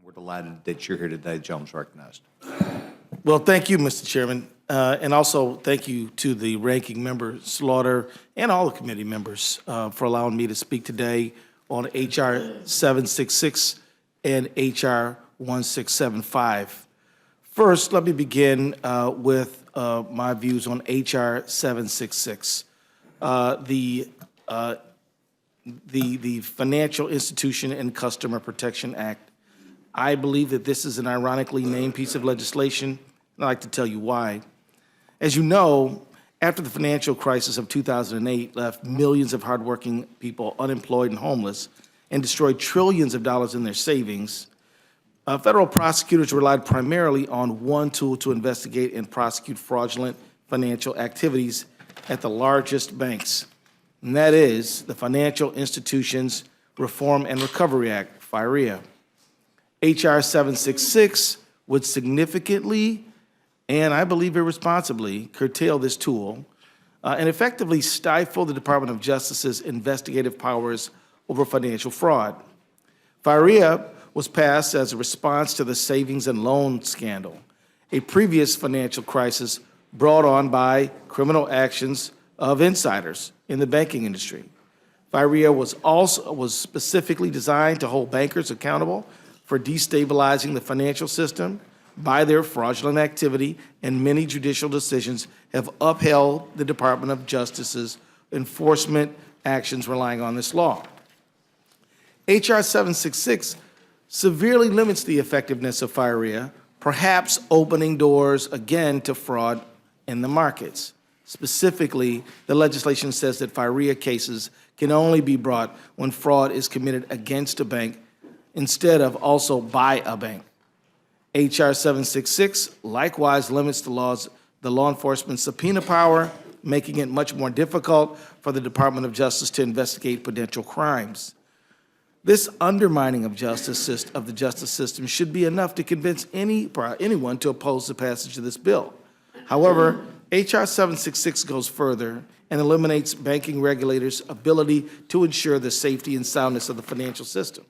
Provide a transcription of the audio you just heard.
we're delighted that you're here today. Gentleman's recognized. Well, thank you, Mr. Chairman, and also thank you to the ranking member Slaughter and all the committee members for allowing me to speak today on HR 766 and HR 1675. First, let me begin with my views on HR 766. The Financial Institution and Customer Protection Act. I believe that this is an ironically named piece of legislation, and I'd like to tell you why. As you know, after the financial crisis of 2008 left millions of hardworking people unemployed and homeless and destroyed trillions of dollars in their savings, federal prosecutors relied primarily on one tool to investigate and prosecute fraudulent financial activities at the largest banks, and that is the Financial Institutions Reform and Recovery Act, FIREA. HR 766 would significantly, and I believe irresponsibly, curtail this tool and effectively stifle the Department of Justice's investigative powers over financial fraud. FIREA was passed as a response to the savings and loan scandal, a previous financial crisis brought on by criminal actions of insiders in the banking industry. FIREA was specifically designed to hold bankers accountable for destabilizing the financial system by their fraudulent activity, and many judicial decisions have upheld the Department of Justice's enforcement actions relying on this law. HR 766 severely limits the effectiveness of FIREA, perhaps opening doors again to fraud in the markets. Specifically, the legislation says that FIREA cases can only be brought when fraud is committed against a bank instead of also by a bank. HR 766 likewise limits the law enforcement subpoena power, making it much more difficult for the Department of Justice to investigate potential crimes. This undermining of the justice system should be enough to convince anyone to oppose the passage of this bill. However, HR 766 goes further and eliminates banking regulators' ability to ensure the safety and soundness of the financial system.